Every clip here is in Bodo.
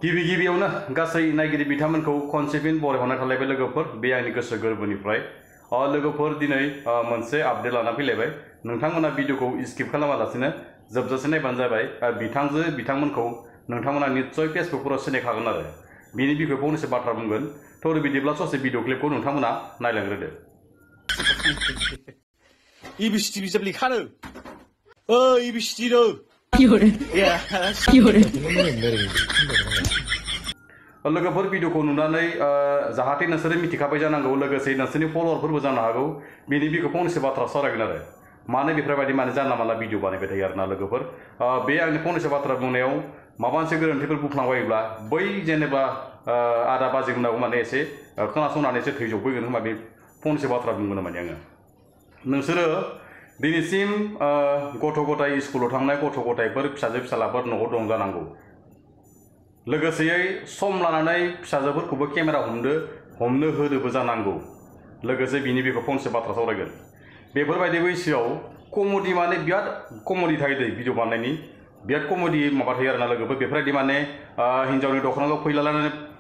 गिबियावनो गासै नायगिरि बिथांमोनखौ खनसेफिन बरायहरनाय थालायबाय लोगोफोर बे आंनि गोसो गोरबोनिफ्राय लोगोफोर दिनै मोनसे आपडेट लाना फैलायबाय नोंथांमोना भिडिअखौ स्किप खालामालासिनो जोबजासे नायबानो जाबाय बिथांजो बिथांमोनखौ नोंथांमोना निश्चय फेसबुकफोराव सिनायखागोन आरो बिनि बिखय फंनैसो बाथ्रा बुंगोन थ' बिदिब्ला ससे भिडिअ क्लिपखौ नोंथांमोना नायलांग्रोदो ABCD बिजाब लेखानो ABCD नो लोगोफोर भिडिअखौ नुनानै जाहाथे नोंसोरो मिथिखाबाय जानांगौ लोगोसे नोंसोरनि फलोअरफोरबो जानो हागौ बिनि बिखय फंनैसो बाथ्रा सावरायगोन आरो मानो बेफोरबायदि माने जानला मानला भिडिअ बानायबाय थायो आरोना लोगोफोर बे आंनि फंनैसो बाथ्रा बुंनायाव माबा मोनसे गोरोन्थिफोर बुंफ्लांबायोब्ला बै जेनेबा आदा बाजैमोनाबो माने एसे खोनासंनानै एसे थैजोबफैगोन होनबा बे फंनैसो बाथ्रा बुंगोन माने आङो नोंसोरो दिनैसिम गथ' गथाय स्कुलाव थांनाय गथ' गथायफोर फिसाजो फिसालाफोर न'आव दं जानांगौ लोगोसेयै सम लानानै फिसाजोफोरखौबो केमेरा हमनो होदोबो जानांगौ लोगोसे बिनि बेखौ फंसे बाथ्रा सावरायगोन बेफोरबायदि बैसोआव कमेडि माने बिराद कमेडि थायो दै भिडिअ बानायनायनि बिराद कमेडि माबा थायो आरोना लोगोफोर बेफोरबायदि माने हिन्जावनि दख'नाखौ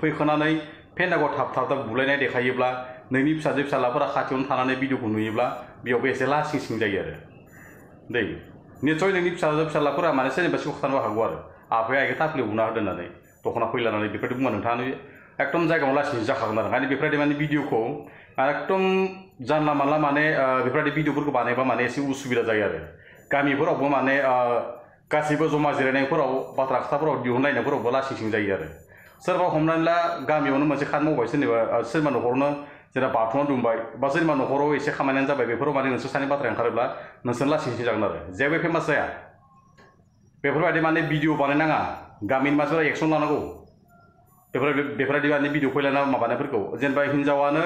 फैखानानै फेन्दाखौ थाब बुलायनाय देखायोब्ला नोंनि फिसाजो फिसालाफोरा खाथियावनो थानानै भिडिअखौ नुयोब्ला बेयावबो एसे लासिं सिं जायो आरो दै निस्सय नोंनि फिसाजो फिसालाफोरा माने सोरनिबा सिगाङाव खिथानोबो हागौ आरो आफाया आइखौ थाफ्लियाव बुना होदों होननानै दख'ना फैलानानै बेफोरबायदि बुंबा नोंथाङा एकदम जायगायाव लासिं जाखागोन आरो माने बेफोरबायदि माने भिडिअखौ एकदम जानला मानला माने बेफोरबायदि भिडिअफोरखौ बानायबा माने एसे उसुबिदा जायो आरो गामिफोरावबो माने गासैबो जमा जिरायनायफोराव बाथ्रा खोथाफोराव दिहुनलायनायफोरावबो लासिं सिं जायो आरो सोरबा हमनानै ला गामियावनो मोनसे खामानि मावबाय सोरनिबा न'खरावनो जेनेबा बाथौनाव दुमबाय बा सोरनिबा न'खराव एसे खामानियानो जाबाय बेफोराव माने नोंसोर सानै बाथ्रा ओंखारोब्ला नोंसोर लासिं सिं जागोन आरो जेबो फेमास जाया बेफोरबायदि माने भिडिअ बानायनाङा गामिनि मानसिफोरा एक्सन लानांगौ बेफोरबायदि माने भिडिअ फैलाना माबानायफोरखौ जेनेबा हिन्जावानो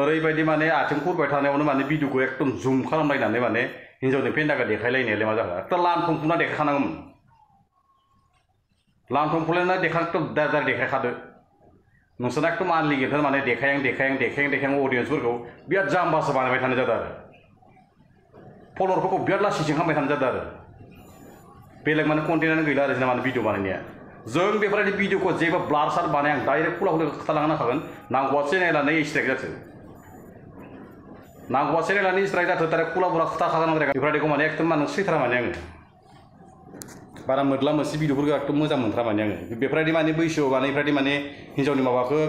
ओरैबायदि माने आथिं खुरबाय थानायावनो माने भिडिअखौ एकदम जुम खालामलायनानै माने हिन्जावनि फेन्दाखौ देखायलायनायालाय मा जागोन एकदम लांथं फुना देखायखानांगौमोन लांथं फुलायना दार देखायखादो नोंसोरना एकदम आनलिगेटेड माने देखायां अडियेन्सफोरखौ बिराद जाम्बासो बानायबाय थानाय जादों आरो फल'रफोरखौ बिराद लासिंसिं खालामबाय थानाय जादों आरो बेलेग माने कन्टेन्टआनो गैला आरो जोंना माने भिडिअ बानायनाया जों बेफोरबायदि भिडिअखौ जेबो ब्लार सार बानाया आं डाइरेक्ट खुला खोथालांनो नांखागोन नांगौबा चेनेलानो स्ट्राइक जाथो नांगौबा चेनेलानो स्ट्राइक जाथो डाइरेक्ट खुला खोथाखागोन आं बेफोरबायदिखौ माने एकदम माने सैथारा माने आङो बारा मोदला मोनसे भिडिअफोरखौ एकदम मोजां मोनथारा माने आङो बेफोरबायदि माने बैसोआव माने बेफोरबायदि माने हिन्जावनि माबाखौ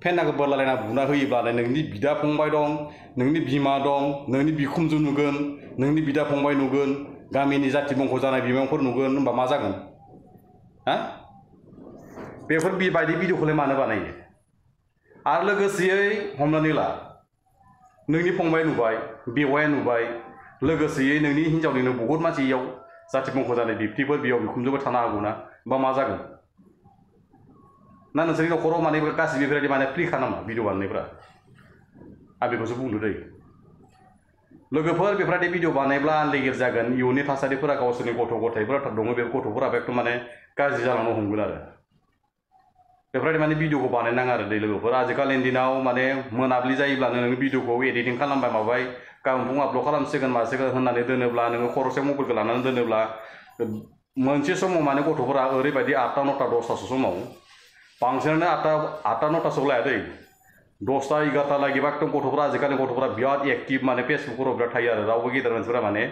फेन्दाखौ बोरलालायना बुना होयोब्ला नोंनि बिदा फंबाय दं नोंनि बिमा दं नोंनि बिखुनजो नुगोन नोंनि बिदा फंबाय नुगोन गामिनि जाथि बंख' जानाय बिमाफोर नुगोन होनबा मा जागोन हा बेफोरबायदि भिडिअखौलाय मानो बानायो आरो लोगोसेयै हमनानै ला नोंनि फंबाय नुबाय बेवाया नुबाय लोगोसेयै नोंनि हिन्जावनिनो बहुत मानसियाव जाथि बंख' जानाय बिबथिफोर बेयाव बिखुनजोबो थानो हागौ ना बा मा जागोन ना नोंसोरनि न'खराव माने गासिबो बेफोरबायदि माने फ्रिखा नामा भिडिअ बानायनायफ्रा आं बेखौसो बुंदो दै लोगोफोर बेफोरबायदि भिडिअ बानायब्ला आनलिगेट जागोन इयुननि थासारिफोरा गावसोरनि गथ' गथायफोरा दङ बे गथ'फोराबो एकदम माने गाज्रि जालांनो हमगोन आरो बेफोरबायदि माने भिडिअखौ बानायनाङा आरो दै लोगोफोर आजिखालिनि दिनाव माने मोनाबिलि जायोब्लानो नोङो भिडिअखौ एडिटिं खालामबाय माबाय गाबोन फुं आपल'ड खालामसिगोन मासिगोन होननानै दोनोब्ला नोङो खर'सायाव मबाइलखौ लानानै दोनोब्ला मोनसे समाव माने गथ'फोरा ओरैबायदि 8टा 9टा 10टासो समाव बांसिनानो 8टा 9टासोआव लाया दै 10टा 11टा लागिबा एकदम गथ'फोरा आजिखालि गथ'फोरा बिराद एक्टिभ माने फेसबुकफोराव बिराद थायो आरो रावबो गेदेर मानसिफोरा माने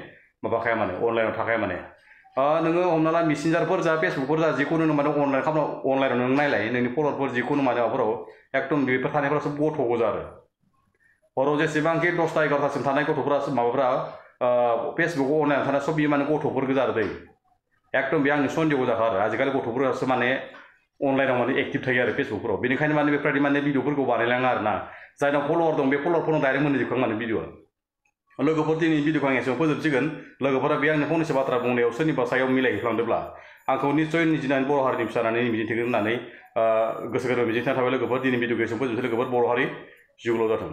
माबाखाया माने अनलाइनाव थाखाया माने नोङो हमना ला मेसेन्जारफोर जा फेसबुकफोर जा जिखुनु माने अनलाइनाव नों नायलाय नोंनि फल'रफोर जिखुनु माने माबाफोराव एकदम बेफोर थानायफोरासो गथ' गोजा आरो हराव जेसेबांखि 10टा 11टासिम थानाय गथ'फोरा माबाफ्रा फेसबुकआव अनलाइनाव थानाय सब बियो माने गथ'फोर गोजा आरो दै एकदम बे आंनि सन्देह जाखा आरो आजिखालि गथ'फोरासो माने अनलाइनाव माने एक्टिभ थायो आरो फेसबुकफोराव बेनिखायनो माने बेफोरबायदि माने भिडिअफोरखौ बानायलाङा आरो ना जायनाव फल'वर दं बे फल'वरफोरनाव डाइरेक्ट मोनजोबखां माने भिडिअआ लोगोफोर दिनै भिडिअखौ आं एसेबां फोजोबसिगोन लोगोफोरा बे आंनि फंनैसो बाथ्रा बुंनायाव सोरनिबा सायाव मिलायहैफ्लांदोंब्ला आंखौ निस्सय निजिनानै बर' हारिनि फिसा होननानै मिजिंथिगोन होननानै गोसो गोरबोयै मिजिंथिनाय थाबाय लोगोफोर दिनै भिडिअखौ एसेबां फोजोबसै लोगोफोर बर' हारि जिउल' जाथों